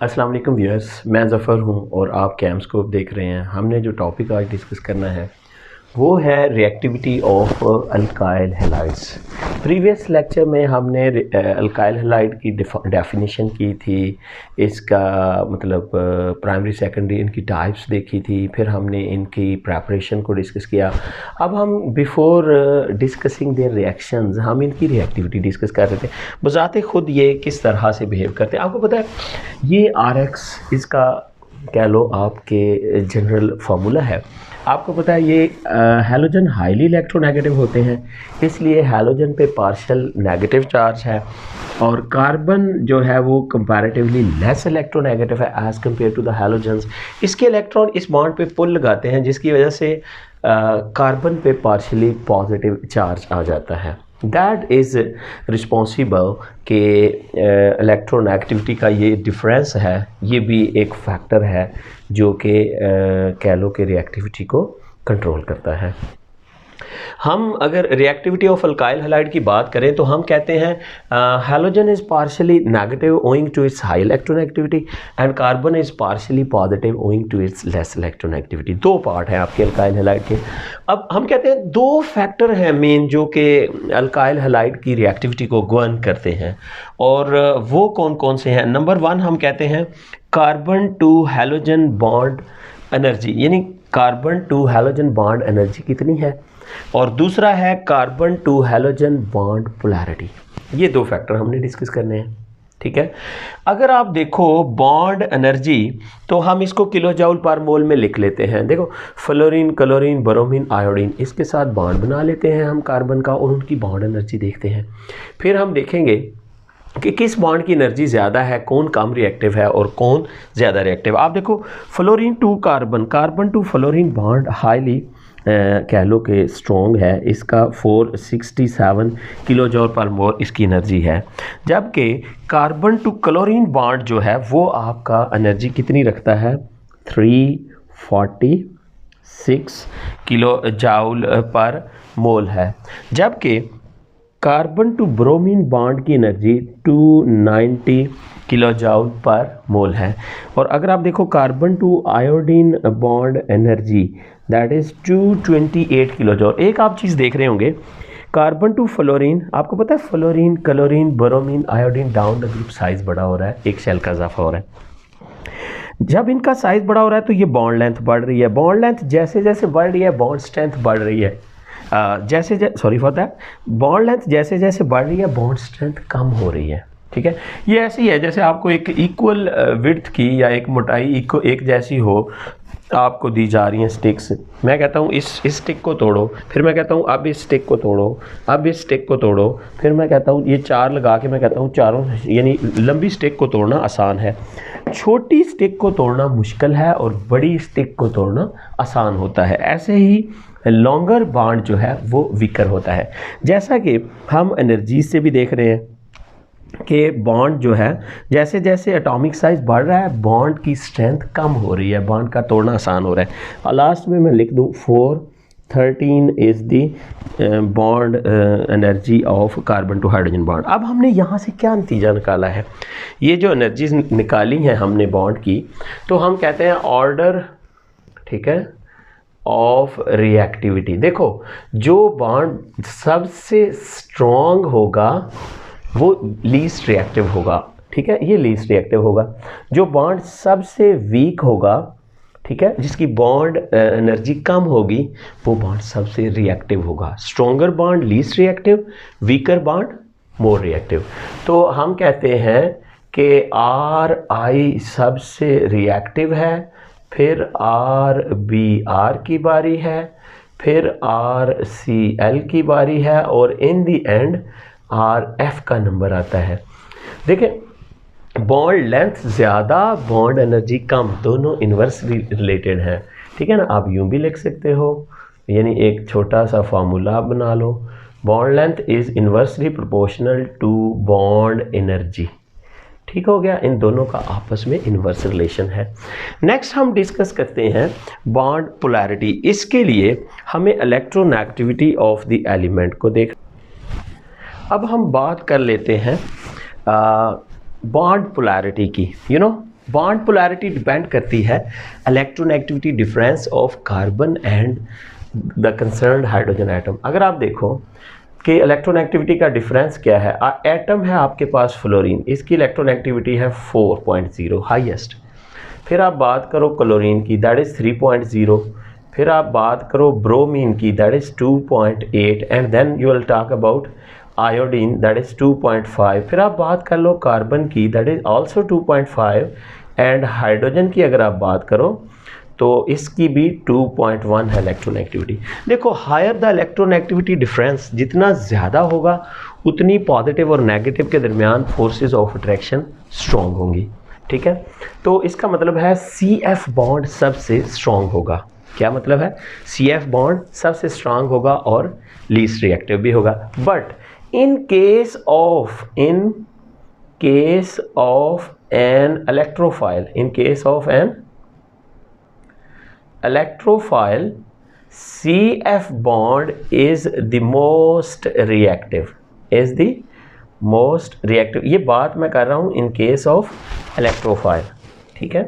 अस्सलाम वालेकुम व्यूअर्स, मैं ज़फ़र हूँ और आप कैम्स्कोप देख रहे हैं। हमने जो टॉपिक आज डिस्कस करना है वो है reactivity of alkyl halides. Previous lecture में हमने अल्काइल हैलाइड की डेफिनेशन की थी, इसका मतलब प्राइमरी सेकेंडरी इनकी टाइप्स देखी थी, फिर हमने इनकी प्रेपरेशन को डिस्कस किया। अब हम बिफोर डिस्कसिंग देयर रिएक्शंस हम इनकी रिएक्टिविटी डिस्कस कर रहे थे, बजाते खुद ये किस तरह से बिहेव करते हैं। आपको पता है ये RX इसका कह लो आपके जनरल फार्मूला है। आपको पता है ये हैलोजन हाईली इलेक्ट्रोनेगेटिव होते हैं, इसलिए हैलोजन पे पार्शियल नेगेटिव चार्ज है और कार्बन जो है वो कंपैरेटिवली लेस इलेक्ट्रोनेगेटिव है as compare to the halogens. इसके इलेक्ट्रॉन इस बॉन्ड पे पुल लगाते हैं जिसकी वजह से कार्बन पे पार्शियली पॉजिटिव चार्ज आ जाता है। दैट इज़ रिस्पॉन्सिबल कि इलेक्ट्रोनेगेटिविटी का ये डिफरेंस है, ये भी एक फैक्टर है जो कि कह लो कि रिएक्टिविटी को कंट्रोल करता है। हम अगर रिएक्टिविटी ऑफ अल्काइल हैलाइड की बात करें तो हम कहते हैं halogen is partially negative owing to its high electronegativity and carbon is partially positive owing to its less electronegativity. दो पार्ट हैं आपके अल्काइल हैलाइड के। अब हम कहते हैं दो फैक्टर हैं मेन जो कि अल्काइल हैलाइड की रिएक्टिविटी को गवर्न करते हैं, और वो कौन कौन से हैं। नंबर 1 हम कहते हैं carbon to halogen bond energy, यानी carbon to halogen bond energy कितनी है, और दूसरा है carbon to halogen bond polarity. ये दो फैक्टर हमने डिस्कस करने हैं, ठीक है। अगर आप देखो बॉन्ड एनर्जी तो हम इसको किलो जूल पर मोल में लिख लेते हैं। देखो फ्लोरीन, क्लोरीन, ब्रोमीन, आयोडीन, इसके साथ बॉन्ड बना लेते हैं हम कार्बन का और उनकी बॉन्ड एनर्जी देखते हैं। फिर हम देखेंगे कि किस बॉन्ड की एनर्जी ज़्यादा है, कौन कम रिएक्टिव है और कौन ज़्यादा रिएक्टिव। आप देखो fluorine to carbon, carbon to fluorine bond highly कह लो कि स्ट्रॉन्ग है, इसका 467 किलो जूल पर मोल इसकी एनर्जी है, जबकि कार्बन टू क्लोरीन बॉन्ड जो है वो आपका एनर्जी कितनी रखता है 346 किलो जूल पर मोल है, जबकि कार्बन टू ब्रोमीन बॉन्ड की एनर्जी 290 किलो जूल पर मोल है। और अगर आप देखो carbon to iodine bond energy that is 228 kilo joule. एक आप चीज़ देख रहे होंगे कार्बन टू फ्लोरीन, आपको पता है fluorine, chlorine, bromine, iodine down the group size बड़ा हो रहा है, एक शेल का इजाफा हो रहा है। जब इनका साइज़ बड़ा हो रहा है तो ये बॉन्ड लेंथ बढ़ रही है, बॉन्ड लेंथ जैसे जैसे बढ़ रही है बॉन्ड स्ट्रेंथ बढ़ रही है, बॉन्ड लेंथ जैसे जैसे बढ़ रही है बॉन्ड स्ट्रेंथ कम हो रही है, ठीक है। ये ऐसी है जैसे आपको एक इक्वल विड्थ की या एक मोटाई एक जैसी हो आपको दी जा रही हैं स्टिक्स। मैं कहता हूँ इस स्टिक को तोड़ो, फिर मैं कहता हूँ अब इस स्टिक को तोड़ो, अब इस स्टिक को तोड़ो, फिर मैं कहता हूँ ये चार लगा के मैं कहता हूँ चारों, यानी लंबी स्टिक को तोड़ना आसान है, छोटी स्टिक को तोड़ना मुश्किल है और बड़ी स्टिक को तोड़ना आसान होता है। ऐसे ही लॉन्गर बॉन्ड जो है वो वीकर होता है। जैसा कि हम एनर्जी से भी देख रहे हैं कि बॉन्ड जो है जैसे जैसे एटॉमिक साइज बढ़ रहा है बॉन्ड की स्ट्रेंथ कम हो रही है, बॉन्ड का तोड़ना आसान हो रहा है। और लास्ट में मैं लिख दूँ 413 is the bond energy of carbon to hydrogen bond. अब हमने यहाँ से क्या नतीजा निकाला है, ये जो एनर्जीज निकाली हैं हमने बॉन्ड की, तो हम कहते हैं ऑर्डर, ठीक है, ऑफ रिएक्टिविटी। देखो जो बॉन्ड सबसे स्ट्रॉन्ग होगा वो लीस्ट रिएक्टिव होगा, ठीक है, ये लीस्ट रिएक्टिव होगा। जो बॉन्ड सबसे वीक होगा, ठीक है, जिसकी बॉन्ड एनर्जी कम होगी, वो बॉन्ड सबसे रिएक्टिव होगा। Stronger bond least reactive, weaker bond more reactive. तो हम कहते हैं कि RI सबसे रिएक्टिव है, फिर RBr की बारी है, फिर RCl की बारी है और इन दी एंड RF का नंबर आता है। देखिए बॉन्ड लेंथ ज़्यादा, बॉन्ड एनर्जी कम, दोनों इन्वर्सली रिलेटेड हैं, ठीक है ना। आप यूँ भी लिख सकते हो, यानी एक छोटा सा फार्मूला बना लो, bond length is inversely proportional to bond energy, ठीक हो गया। इन दोनों का आपस में इन्वर्स रिलेशन है। नेक्स्ट हम डिस्कस करते हैं बॉन्ड पोलैरिटी। इसके लिए हमें इलेक्ट्रोनेगेटिविटी ऑफ द एलिमेंट को देख। अब हम बात कर लेते हैं बॉन्ड पोलैरिटी की, बॉन्ड पोलैरिटी डिपेंड करती है electronegativity difference of carbon and the concerned hydrogen atom. अगर आप देखो कि इलेक्ट्रोनेगेटिविटी का डिफरेंस क्या है, एटम है आपके पास फ्लोरीन, इसकी इलेक्ट्रोनेगेटिविटी है 4.0 हाईएस्ट। फिर आप बात करो क्लोरीन की, दैट इज़ 3.0। फिर आप बात करो ब्रोमीन की, that is 2.8 and then you will talk about iodine, that is 2.5। फिर आप बात कर लो कार्बन की, that is also 2.5 and hydrogen की अगर आप बात करो तो इसकी भी 2.1 है इलेक्ट्रोनेगेटिविटी। देखो हायर द इलेक्ट्रोनेगेटिविटी डिफरेंस, जितना ज़्यादा होगा उतनी पॉजिटिव और नेगेटिव के दरमियान फोर्सेस ऑफ अट्रैक्शन स्ट्रॉन्ग होंगी, ठीक है। तो इसका मतलब है CF बॉन्ड सबसे स्ट्रॉन्ग होगा। क्या मतलब है? CF बॉन्ड सबसे स्ट्रॉन्ग होगा और लीस्ट रिएक्टिव भी होगा। But in case of an electrophile, CF bond is the most reactive, ये बात मैं कर रहा हूँ इन केस ऑफ इलेक्ट्रोफाइल, ठीक है।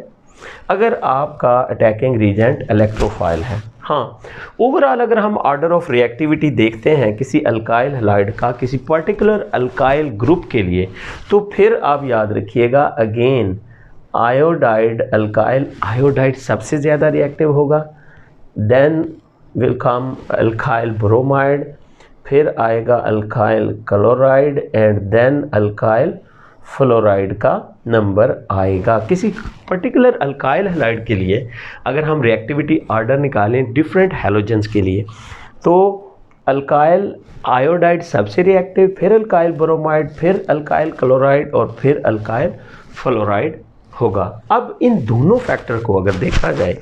अगर आपका अटैकिंग रीजेंट इलेक्ट्रोफाइल है, हाँ, ओवरऑल अगर हम ऑर्डर ऑफ रिएक्टिविटी देखते हैं किसी अल्काइल हैलाइड का किसी पर्टिकुलर अल्काइल ग्रुप के लिए, तो फिर आप याद रखिएगा अगेन आयोडाइड अल्काइल, आयोडाइड सबसे ज़्यादा रिएक्टिव होगा, then will come alkyl bromide, फिर आएगा alkyl chloride and then alkyl fluoride का नंबर आएगा। किसी पर्टिकुलर अल्काइल हैलाइड के लिए अगर हम रिएक्टिविटी ऑर्डर निकालें डिफरेंट हैलोजेंस के लिए, तो अल्काइल आयोडाइड सबसे रिएक्टिव, फिर अल्काइल ब्रोमाइड, फिर अल्काइल क्लोराइड और फिर अल्काइल फ्लोराइड होगा। अब इन दोनों फैक्टर को अगर देखा जाए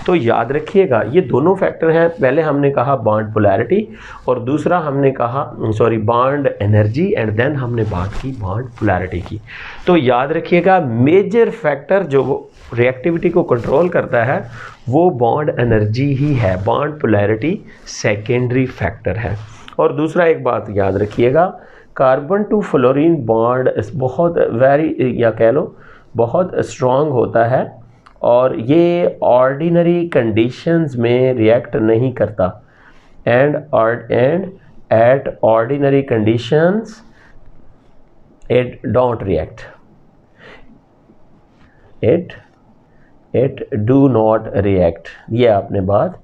तो याद रखिएगा ये दोनों फैक्टर हैं, पहले हमने कहा बॉन्ड पोलैरिटी और दूसरा हमने कहा बॉन्ड एनर्जी एंड देन हमने बात की बॉन्ड पोलैरिटी की। तो याद रखिएगा मेजर फैक्टर जो रिएक्टिविटी को कंट्रोल करता है वो बॉन्ड एनर्जी ही है, बॉन्ड पोलैरिटी सेकेंडरी फैक्टर है। और दूसरा एक बात याद रखिएगा, कार्बन टू फ्लोरीन बॉन्ड बहुत या कह लो बहुत स्ट्रॉन्ग होता है और ये ऑर्डिनरी कंडीशंस में रिएक्ट नहीं करता and at ordinary conditions it don't react, it do not react. ये आपने बात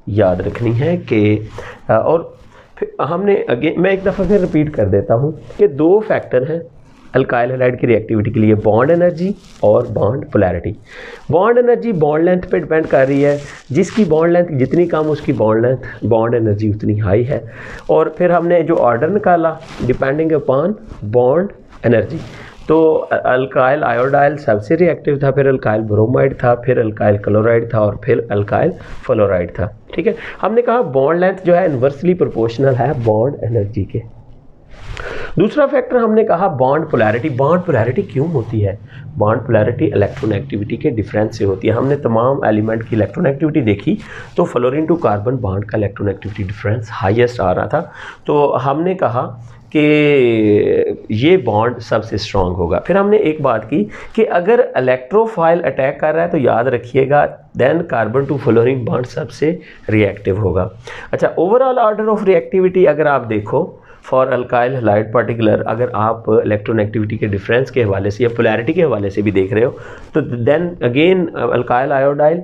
याद रखनी है कि और हमने मैं एक दफ़ा फिर रिपीट कर देता हूँ कि दो फैक्टर हैं अल्काइल हैलाइड की रिएक्टिविटी के लिए, बॉन्ड एनर्जी और bond polarity. Bond energy bond length पे डिपेंड कर रही है, जिसकी बॉन्ड लेंथ जितनी कम उसकी बॉन्ड एनर्जी उतनी हाई है। और फिर हमने जो ऑर्डर निकाला डिपेंडिंग अपॉन बॉन्ड एनर्जी, तो अल्काइल आयोडाइल सबसे रिएक्टिव था, फिर अल्काइल ब्रोमाइड था, फिर अल्काइल क्लोराइड था और फिर अल्काइल फ्लोराइड था, ठीक है। हमने कहा बॉन्ड लेंथ जो है इन्वर्सली प्रोपोर्शनल है बॉन्ड एनर्जी के। दूसरा फैक्टर हमने कहा बॉन्ड पोलैरिटी। बॉन्ड पोलैरिटी क्यों होती है? बॉन्ड पोलैरिटी इलेक्ट्रोनेगेटिविटी के डिफरेंस से होती है। हमने तमाम एलिमेंट की इलेक्ट्रोनेगेटिविटी देखी तो फ्लोरीन टू कार्बन बॉन्ड का इलेक्ट्रोनेगेटिविटी डिफरेंस हाईएस्ट आ रहा था, तो हमने कहा कि ये बॉन्ड सबसे स्ट्रॉन्ग होगा। फिर हमने एक बात की कि अगर इलेक्ट्रोफाइल अटैक कर रहा है तो याद रखिएगा then carbon to fluorine bond सबसे रिएक्टिव होगा। अच्छा, ओवरऑल ऑर्डर ऑफ रिएक्टिविटी अगर आप देखो फॉर अल्काइल हैलाइड पर्टिकुलर, अगर आप इलेक्ट्रोनेगेटिविटी के डिफरेंस के हवाले से या पोलैरिटी के हवाले से भी देख रहे हो तो then again alkyl iodide,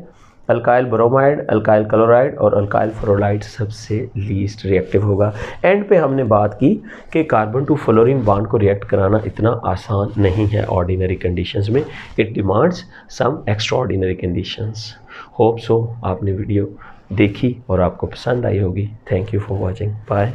alkyl bromide, alkyl chloride और अल्काइल फ्लोराइड सबसे लीस्ट रिएक्टिव होगा। एंड पे हमने बात की कि कार्बन टू फ्लोरीन बॉन्ड को रिएक्ट कराना इतना आसान नहीं है ऑर्डिनरी कंडीशंस में, it demands some extra ordinary conditions. Hope so आपने वीडियो देखी और आपको पसंद आई होगी। Thank you for watching, bye.